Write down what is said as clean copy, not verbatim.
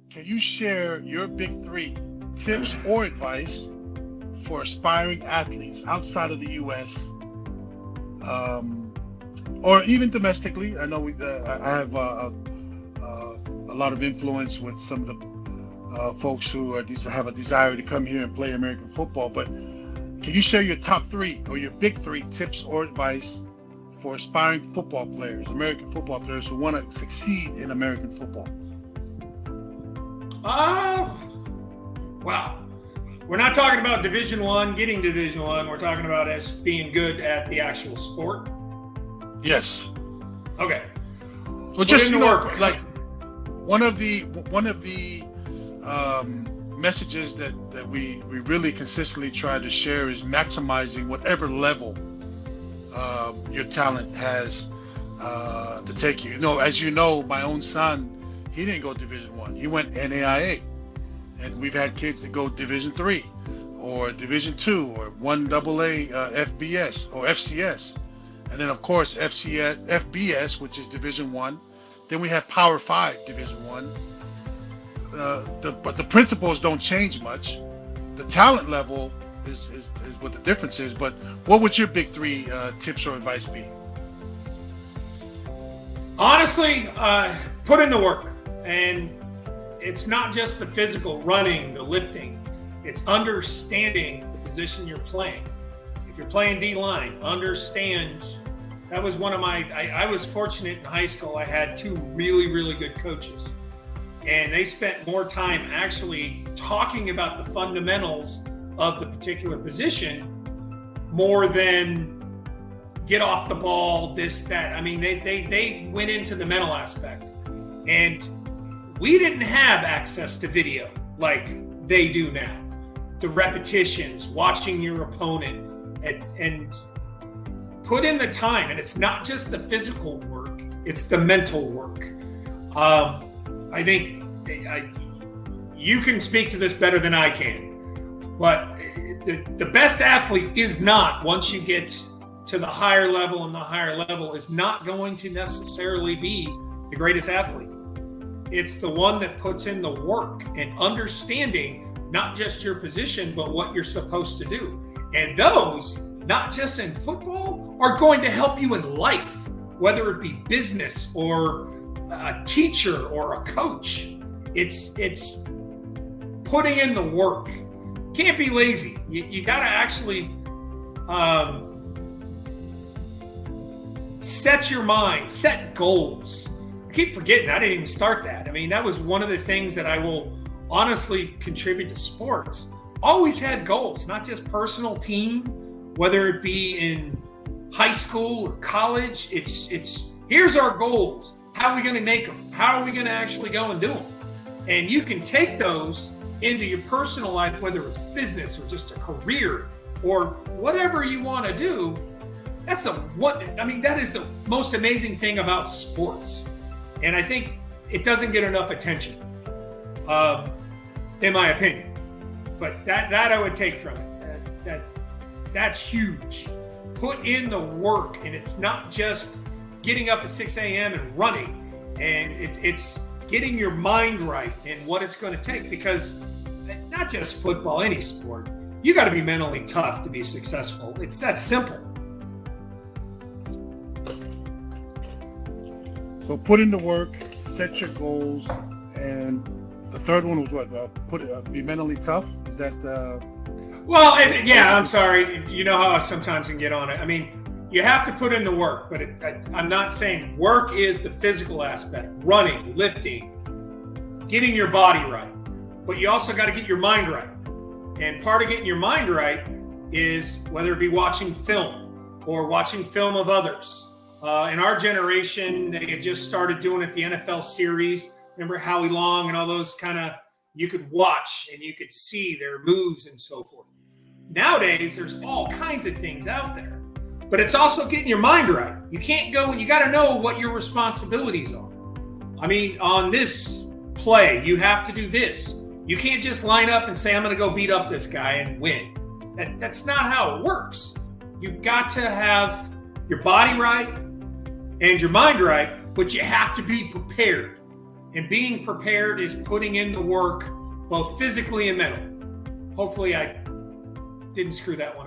can you share your big three tips or advice for aspiring athletes outside of the U.S. Or even domestically? I know I have a lot of influence with some of the folks who have a desire to come here and play American football. But can you share your top three or your big three tips or advice for aspiring football players, American football players who want to succeed in American football? Wow. We're not talking about Division I, getting Division I. We're talking about as being good at the actual sport. Yes. Okay. Well, just like one of the messages that we really consistently try to share is maximizing whatever level your talent has to take you. As you know, my own son, he didn't go Division I. He went NAIA. And we've had kids that go Division III or Division II or 1AA FBS or FCS. And then, of course, FBS, which is Division I. Then we have Power 5 Division I. But the principles don't change much. The talent level is what the difference is. But what would your big three tips or advice be? Honestly, put in the work. And it's not just the physical running, the lifting. It's understanding the position you're playing. If you're playing D-line, understand. That was one of I was fortunate in high school. I had two really, really good coaches. And they spent more time actually talking about the fundamentals of the particular position more than get off the ball, this, that. I mean, they went into the mental aspect. And we didn't have access to video like they do now. The repetitions, watching your opponent, and put in the time. And it's not just the physical work, it's the mental work. I think you can speak to this better than I can. But the best athlete is not, once you get to the higher level, and the higher level is not going to necessarily be the greatest athlete. It's the one that puts in the work and understanding not just your position, but what you're supposed to do. And those, not just in football, are going to help you in life, whether it be business or a teacher or a coach. It's putting in the work. Can't be lazy. You got to actually set your mind, set goals. I keep forgetting I didn't even start that. I mean, that was one of the things that I will honestly contribute to sports. Always had goals, not just personal, team, whether it be in high school or college. It's here's our goals. How are we going to make them? How are we going to actually go and do them? And you can take those into your personal life, whether it's business or just a career or whatever you want to do. That is the most amazing thing about sports. And I think it doesn't get enough attention, in my opinion. But that I would take from it. That's huge. Put in the work, and it's not just getting up at 6 a.m. and running. And it's getting your mind right and what it's going to take. Because not just football, any sport, you got to be mentally tough to be successful. It's that simple. So put in the work, set your goals, and the third one was what? Be mentally tough. Is that? Well, I'm sorry. You know how I sometimes can get on it. I mean, you have to put in the work, but I'm not saying work is the physical aspect, running, lifting, getting your body right, but you also got to get your mind right. And part of getting your mind right is whether it be watching film or watching film of others. In our generation, they had just started doing it, the NFL series. Remember Howie Long and all those you could watch and you could see their moves and so forth. Nowadays, there's all kinds of things out there. But it's also getting your mind right. You can't go, you got to know what your responsibilities are. I mean, on this play, you have to do this. You can't just line up and say, I'm going to go beat up this guy and win. That's not how it works. You've got to have your body right and your mind right, but you have to be prepared. And being prepared is putting in the work, both physically and mentally. Hopefully I didn't screw that one up.